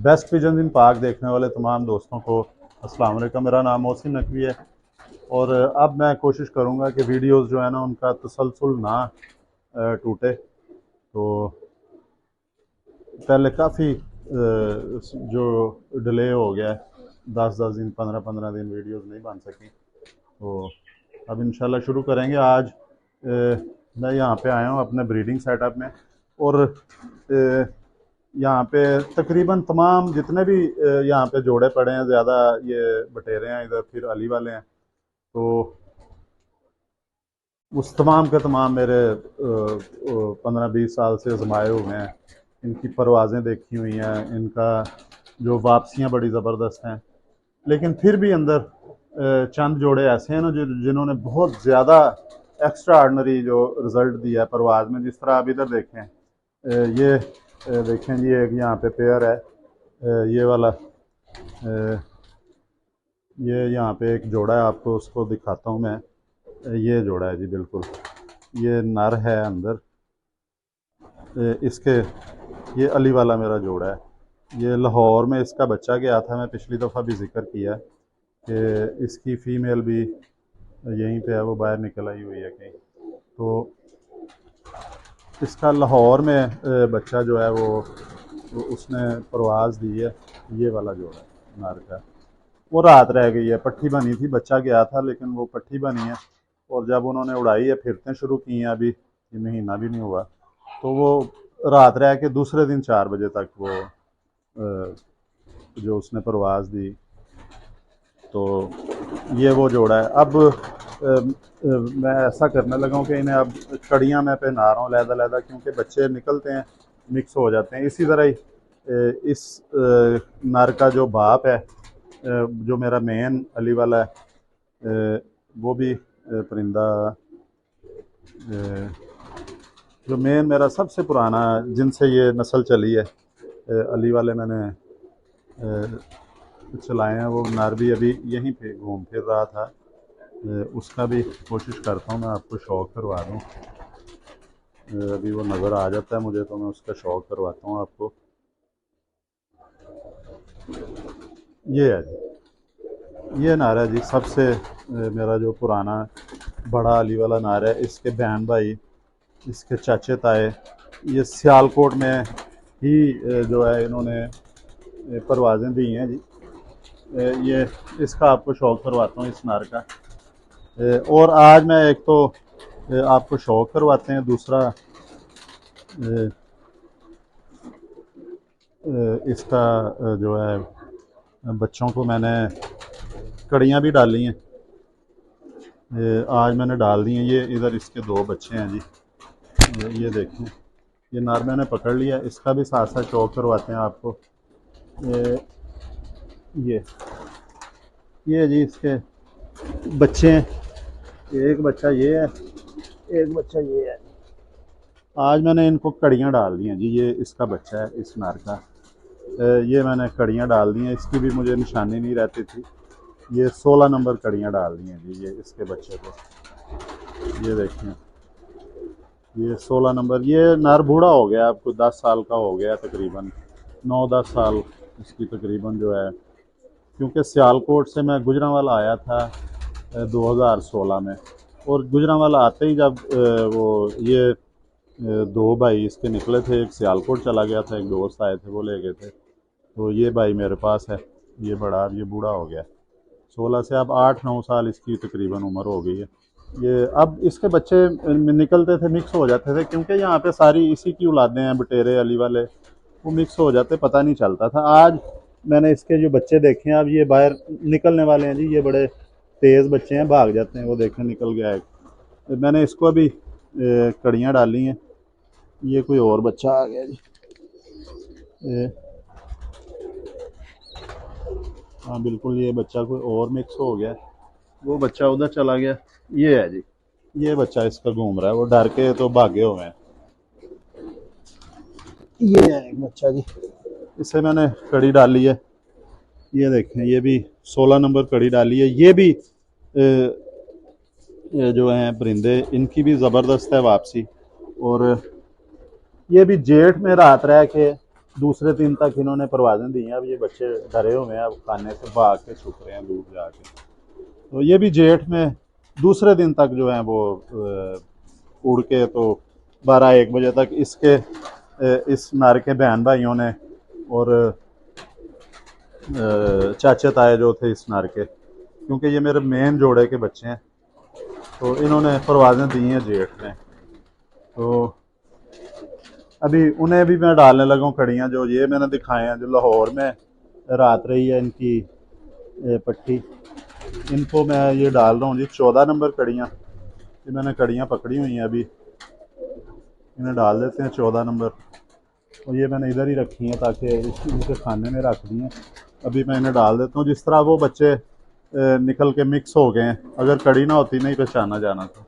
Best pigeon इन पाक देखने वाले तमाम दोस्तों को अस्सलाम वालेकुम। मेरा नाम मोहसिन नकवी है और अब मैं कोशिश करूँगा कि वीडियोस जो है ना उनका तसलसल ना टूटे। तो पहले काफ़ी जो डिले हो गया है, 10-10 दिन 15-15 दिन वीडियोस नहीं बन सकी। तो अब इंशाल्लाह शुरू करेंगे। आज मैं यहाँ पे आया हूँ अपने ब्रीडिंग सेटअप में और यहाँ पे तकरीबन तमाम जितने भी यहाँ पे जोड़े पड़े हैं, ज़्यादा ये बटेरे हैं इधर, फिर अली वाले हैं। तो उस तमाम के तमाम मेरे 15-20 साल से आजमाए हुए हैं। इनकी परवाज़ें देखी हुई हैं, इनका जो वापसियाँ बड़ी ज़बरदस्त हैं। लेकिन फिर भी अंदर चंद जोड़े ऐसे हैं ना जिन्होंने बहुत ज़्यादा एक्स्ट्रा ऑर्डनरी जो रिज़ल्ट दिया है परवाज़ में। जिस तरह आप इधर देखें, ये देखें जी, एक यहाँ पे पेयर है, ये वाला, ये यहाँ पे एक जोड़ा है, आपको उसको दिखाता हूँ मैं। ये जोड़ा है जी, बिल्कुल ये नर है अंदर। इसके ये अली वाला मेरा जोड़ा है। ये लाहौर में इसका बच्चा गया था, मैं पिछली दफ़ा भी जिक्र किया कि इसकी फ़ीमेल भी यहीं पे है, वो बाहर निकल आई हुई है कहीं। तो इसका लाहौर में बच्चा जो है वो उसने परवाज़ दी है। ये वाला जोड़ा है नर का, वो रात रह गई है, पट्टी बनी थी, बच्चा गया था लेकिन वो पट्टी बनी है। और जब उन्होंने उड़ाई है, फिरतें शुरू की हैं, अभी ये महीना भी नहीं हुआ, तो वो रात रह के दूसरे दिन 4 बजे तक वो जो उसने परवाज़ दी। तो ये वो जोड़ा है। अब मैं ऐसा करने लगा हूँ कि इन्हें अब कड़ियाँ मैं पहना रहा हूँ लहदा, क्योंकि बच्चे निकलते हैं, मिक्स हो जाते हैं। इसी तरह ही इस नर का जो बाप है, जो मेरा मेन अली वाला है, वो भी परिंदा, जो मेन मेरा सबसे पुराना जिनसे ये नस्ल चली है, अली वाले मैंने चलाए हैं, वो नर भी अभी यहीं पे घूम फिर रहा था। उसका भी कोशिश करता हूँ मैं आपको शौक़ करवा दूँ। अभी वो नज़र आ जाता है मुझे, तो मैं उसका शौक़ करवाता हूँ आपको। ये है जी, ये नारा जी सबसे मेरा जो पुराना बड़ा अली वाला नारा है। इसके बहन भाई, इसके चाचे ताए, ये सियालकोट में ही जो है इन्होंने परवाज़ें दी हैं जी। ये इसका आपको शौक़ करवाता हूँ इस नार का। और आज मैं एक तो आपको शौक़ करवाते हैं, दूसरा इसका जो है बच्चों को मैंने कड़ियाँ भी डाली हैं, आज मैंने डाल दी हैं। ये इधर इसके 2 बच्चे हैं जी, ये देखें, ये नार मैंने पकड़ लिया। इसका भी साथ साथ शौक़ करवाते हैं आपको। ये जी इसके बच्चे हैं, एक बच्चा ये है, एक बच्चा ये है। आज मैंने इनको कड़ियाँ डाल दी हैं जी। ये इसका बच्चा है इस नार का, ये मैंने कड़ियाँ डाल दी हैं। इसकी भी मुझे निशानी नहीं रहती थी। ये 16 नंबर कड़ियाँ डाल दी हैं जी ये इसके बच्चे को। ये देखें, ये 16 नंबर। ये नर बूढ़ा हो गया, आपको 10 साल का हो गया तकरीबन, 9-10 साल इसकी तकरीबन जो है। क्योंकि सियालकोट से मैं गुजरांवाला आया था 2016 में, और गुजरांवाला आते ही जब वो ये 2 भाई इसके निकले थे, एक सियालकोट चला गया था, एक दोस्त आए थे वो ले गए थे। तो ये भाई मेरे पास है, ये बड़ा, अब ये बूढ़ा हो गया 16 से, अब 8-9 साल इसकी तकरीबन उम्र हो गई है। ये अब इसके बच्चे निकलते थे, मिक्स हो जाते थे, क्योंकि यहाँ पे सारी इसी की औलादें हैं, बटेरे अली वाले, वो मिक्स हो जाते, पता नहीं चलता था। आज मैंने इसके जो बच्चे देखे हैं, अब ये बाहर निकलने वाले हैं जी। ये बड़े तेज़ बच्चे हैं, भाग जाते हैं। वो देखें, निकल गया एक। मैंने इसको अभी कड़ियाँ डाली हैं। ये कोई और बच्चा आ गया जी, हाँ बिल्कुल, ये बच्चा कोई और मिक्स हो गया, वो बच्चा उधर चला गया। ये है जी, ये बच्चा इसका घूम रहा है, वो डर के तो भागे हुए हैं। ये है एक बच्चा जी, इसे मैंने कड़ी डाली है। ये देखें, ये भी 16 नंबर कड़ी डाली है। ये भी जो हैं परिंदे, इनकी भी ज़बरदस्त है वापसी। और ये भी जेठ में रात रह के दूसरे दिन तक इन्होंने परवाज़ें दी हैं। अब ये बच्चे डरे हुए हैं, अब खाने से भाग के छुप रहे हैं दूर जाके। तो ये भी जेठ में दूसरे दिन तक जो है वो उड़ के तो 12-1 बजे तक इसके इस नर के बहन भाइयों ने और चाचे ताए जो थे इस नर के, क्योंकि ये मेरे मेन जोड़े के बच्चे हैं, तो इन्होंने परवाज़ें दी हैं जेठ में। तो अभी उन्हें भी मैं डालने लगा हूँ कड़ियाँ, जो ये मैंने दिखाए हैं, जो लाहौर में रात रही है इनकी पट्टी, इनको मैं ये डाल रहा हूँ जी 14 नंबर कड़ियाँ। ये मैंने कड़ियाँ पकड़ी हुई हैं, अभी इन्हें डाल देते हैं 14 नंबर। और ये मैंने इधर ही रखी हैं ताकि इनके खाने में रख दी हैं। अभी मैं इन्हें डाल देता हूँ। जिस तरह वो बच्चे निकल के मिक्स हो गए हैं, अगर कड़ी ना होती नहीं पहचाना जाना था,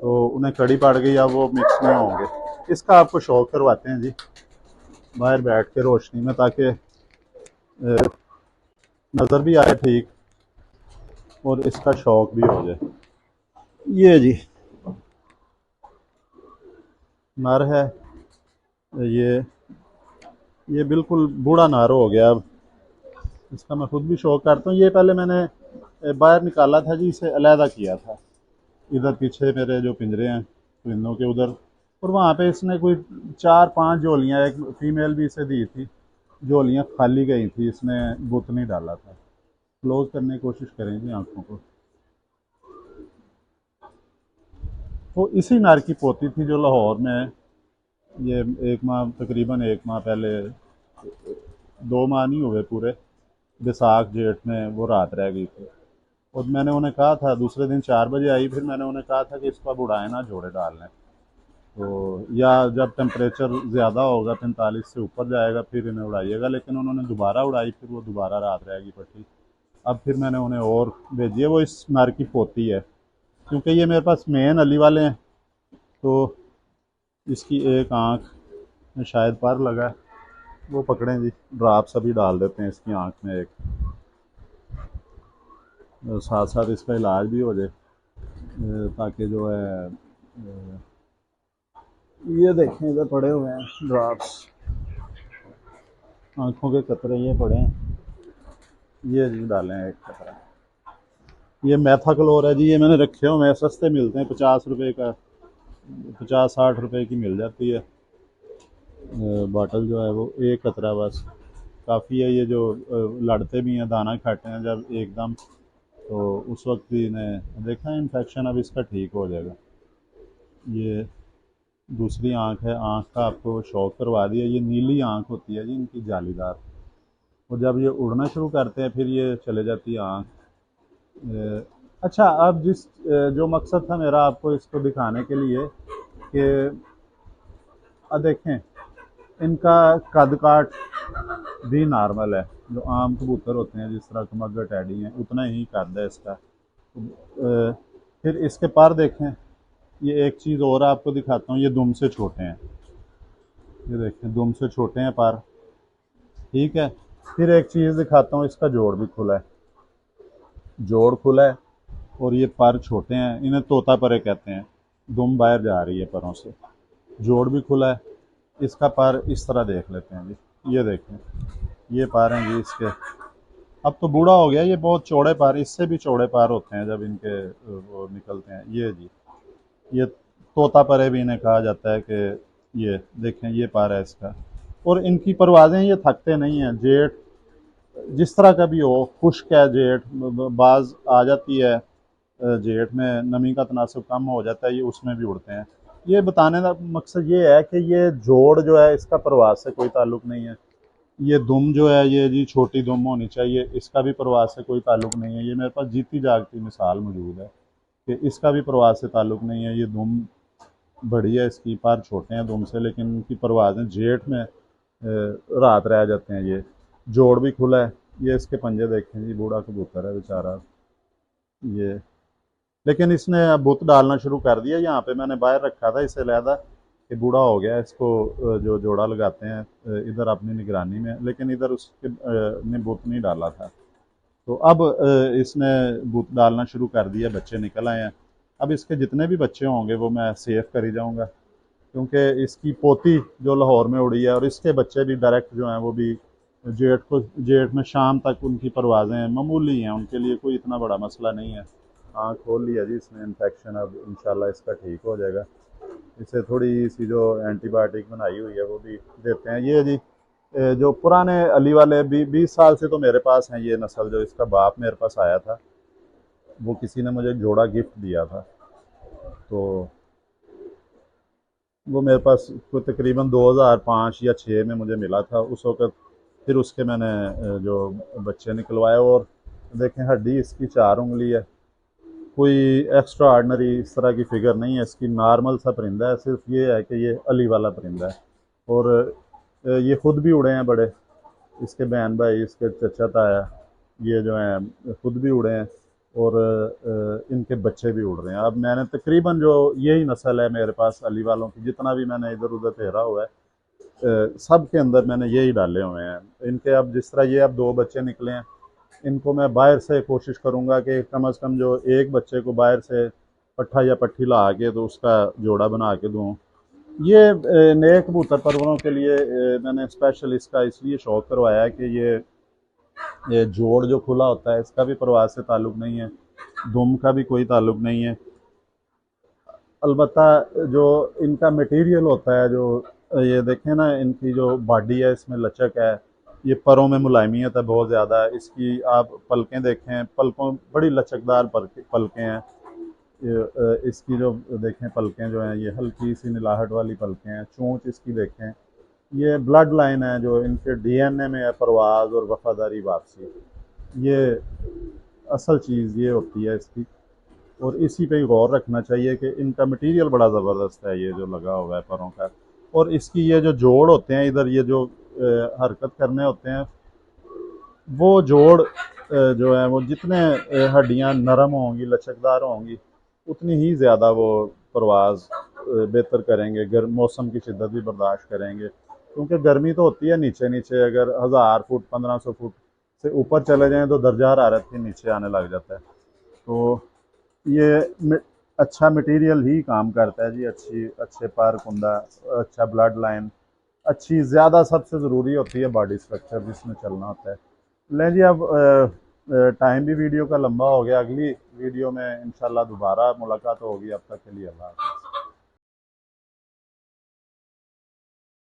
तो उन्हें कड़ी पड़ गई, अब वो मिक्स नहीं होंगे। इसका आपको शौक करवाते हैं जी बाहर बैठ के रोशनी में, ताकि नज़र भी आए ठीक और इसका शौक भी हो जाए। ये जी नर है, ये बिल्कुल बूढ़ा नर हो गया। अब इसका मैं खुद भी शौक करता हूँ। ये पहले मैंने बाहर निकाला था जी, इसे अलहदा किया था इधर पीछे मेरे जो पिंजरे हैं परिंदों के उधर, और वहाँ पे इसने कोई 4-5 झोलियाँ, एक फीमेल भी इसे दी थी, झोलियाँ खाली गई थी, इसने बुत नहीं डाला था। क्लोज करने की कोशिश करेंगे आंखों को। तो इसी नर की पोती थी जो लाहौर में है। ये एक माह, तकरीबन 1 माह पहले, 2 माह नहीं हुए पूरे, बैसाख जेठ में वो रात रह गई थी। और मैंने उन्हें कहा था, दूसरे दिन 4 बजे आई, फिर मैंने उन्हें कहा था कि इसको अब उड़ाए ना, जोड़े डाल लें, तो या जब टेम्परेचर ज़्यादा होगा 45 से ऊपर जाएगा फिर इन्हें उड़ाइएगा। लेकिन उन्होंने दोबारा उड़ाई, फिर वो दोबारा रात रहेगी पट्टी। अब फिर मैंने उन्हें और भेजी है, वो इस नर की पोती है, क्योंकि ये मेरे पास मेन अली वाले हैं, तो इसकी एक आँख में शायद पर लगा है, वो पकड़ें जी, ड्राप्स अभी डाल देते हैं इसकी आँख में एक, साथ साथ इसका इलाज भी हो जाए, ताकि जो है ये देखें इधर पड़े हुए हैं ड्रॉप्स, आँखों के कतरे ये पड़े हैं, ये जी डालें एक कतरा। ये मैथाक्लोर है जी, ये मैंने रखे हुए हैं, सस्ते मिलते हैं, 50 रुपये का, 50-60 रुपये की मिल जाती है बॉटल जो है वो, एक कतरा बस काफ़ी है। ये जो लड़ते भी हैं, दाना खाते हैं जब एकदम, तो उस वक्त भी इन्हें देखा है इन्फेक्शन, अब इसका ठीक हो जाएगा। ये दूसरी आँख है, आँख का आपको शौक करवा दिया। ये नीली आँख होती है जी इनकी, जालीदार, और जब ये उड़ना शुरू करते हैं फिर ये चले जाती है आँख। अच्छा, अब जो मकसद था मेरा आपको इसको दिखाने के लिए कि अब देखें इनका कद काट भी नॉर्मल है, जो आम कबूतर होते हैं जिस तरह कमगर टैडी हैं उतना ही कद है इसका। फिर इसके पर देखें, ये एक चीज़ और आपको दिखाता हूँ, ये दुम से छोटे हैं, ये देखें दुम से छोटे हैं पर, ठीक है। फिर एक चीज़ दिखाता हूँ, इसका जोड़ भी खुला है, जोड़ खुला है, और ये पर छोटे हैं, इन्हें तोता परे कहते हैं, दुम बाहर जा रही है परों से, जोड़ भी खुला है। इसका पर इस तरह देख लेते हैं जी, ये देखें, ये पर हैं जी इसके। अब तो बूढ़ा हो गया, ये बहुत चौड़े पर, इससे भी चौड़े पर होते हैं जब इनके वो निकलते हैं। ये जी, ये तोता परे भी इन्हें कहा जाता है कि ये देखें, ये पर है इसका। और इनकी परवाज़ें, ये थकते नहीं हैं। जेठ जिस तरह का भी हो, खुश्क है जेठ, बाज आ जाती है, जेठ में नमी का तनासब कम हो जाता है, ये उसमें भी उड़ते हैं। ये बताने का मकसद ये है कि ये जोड़ जो है इसका प्रवास से कोई ताल्लुक़ नहीं है। ये दुम जो है ये जी छोटी दुम होनी चाहिए, इसका भी प्रवास से कोई ताल्लुक़ नहीं है। ये मेरे पास जीती जागती मिसाल मौजूद है कि इसका भी प्रवास से ताल्लुक़ नहीं है। ये दुम बड़ी है, इसकी पर छोटे हैं दुम से, लेकिन इनकी परवाज़ें जेठ में रात रह जाते हैं। ये जोड़ भी खुला है, ये इसके पंजे देखें जी, बूढ़ा कबूतर है बेचारा ये, लेकिन इसने अब बुत डालना शुरू कर दिया। यहाँ पे मैंने बाहर रखा था इसे अलहदा कि बूढ़ा हो गया, इसको जो जोड़ा लगाते हैं इधर अपनी निगरानी में, लेकिन इधर उसके ने बुत नहीं डाला था। तो अब इसने बुत डालना शुरू कर दिया, बच्चे निकल आए हैं। अब इसके जितने भी बच्चे होंगे वो मैं सेव करी जाऊँगा, क्योंकि इसकी पोती जो लाहौर में उड़ी है और इसके बच्चे भी डायरेक्ट जो हैं वो भी जेठ में शाम तक उनकी परवाज़ें मामूली हैं, उनके लिए कोई इतना बड़ा मसला नहीं है। आँख खोल लिया जी इसने, इन्फेक्शन अब इंशाल्लाह इसका ठीक हो जाएगा। इसे थोड़ी सी जो एंटीबायोटिक बनाई हुई है वो भी देते हैं। ये जी जो पुराने अली वाले 20 साल से तो मेरे पास हैं ये नस्ल, जो इसका बाप मेरे पास आया था वो किसी ने मुझे जोड़ा गिफ्ट दिया था, तो वो मेरे पास कोई तकरीबन 2005 या 6 में मुझे मिला था उस वक़्त। फिर उसके मैंने जो बच्चे निकलवाए, और देखें हड्डी इसकी 4 उंगली है, कोई एक्स्ट्रा ऑर्डनरी इस तरह की फिगर नहीं है इसकी, नॉर्मल सा परिंदा है। सिर्फ ये है कि ये अली वाला परिंदा है, और ये खुद भी उड़े हैं बड़े, इसके बहन भाई इसके चचा ताया ये जो हैं खुद भी उड़े हैं, और इनके बच्चे भी उड़ रहे हैं। अब मैंने तकरीबन जो यही नस्ल है मेरे पास अली वालों की, जितना भी मैंने इधर उधर फेरा हुआ है सब के अंदर मैंने यही डाले हुए हैं इनके। अब जिस तरह ये अब 2 बच्चे निकले हैं, इनको मैं बाहर से कोशिश करूँगा कि कम अज़ कम जो एक बच्चे को बाहर से पट्ठा या पट्ठी ला के तो उसका जोड़ा बना के दूँ। ये नए कबूतर परवरों के लिए मैंने स्पेशल इसका इसलिए शौक़ करवाया है कि ये जोड़ जो खुला होता है इसका भी परवाज़ से ताल्लुक़ नहीं है, दुम का भी कोई ताल्लुक़ नहीं है। अलबत्ता जो इनका मटेरियल होता है, जो ये देखें ना इनकी जो बॉडी है इसमें लचक है, ये परों में मुलायमियत है बहुत ज़्यादा। इसकी आप पलकें देखें, पलकों बड़ी लचकदार पलकें हैं। इसकी जो देखें पलकें जो हैं ये हल्की सी नीलाहट वाली पलकें हैं। चोंच इसकी देखें, ये ब्लड लाइन है जो इनके डीएनए में है, परवाज़ और वफादारी वापसी। ये असल चीज़ ये होती है इसकी, और इसी पे गौर रखना चाहिए कि इनका मटेरियल बड़ा ज़बरदस्त है ये जो लगा हुआ है परों का। और इसकी ये जो जोड़ होते हैं इधर, ये जो हरकत करने होते हैं, वो जोड़ जो है वो जितने हड्डियां नरम होंगी लचकदार होंगी उतनी ही ज़्यादा वो परवाज़ बेहतर करेंगे, मौसम की शिद्दत भी बर्दाश्त करेंगे। क्योंकि गर्मी तो होती है नीचे नीचे, अगर 1000 फुट 1500 फुट से ऊपर चले जाएं तो दर्जा हरारत के नीचे आने लग जाता है। तो ये अच्छा मटेरियल ही काम करता है जी, अच्छे पर कुंदा, अच्छा ब्लड लाइन, अच्छी ज़्यादा सबसे ज़रूरी होती है बॉडी स्ट्रक्चर जिसमें चलना होता है। लें जी, अब टाइम भी वीडियो का लंबा हो गया, अगली वीडियो में इंशाल्लाह दोबारा मुलाकात होगी। अब तक के लिए अल्लाह।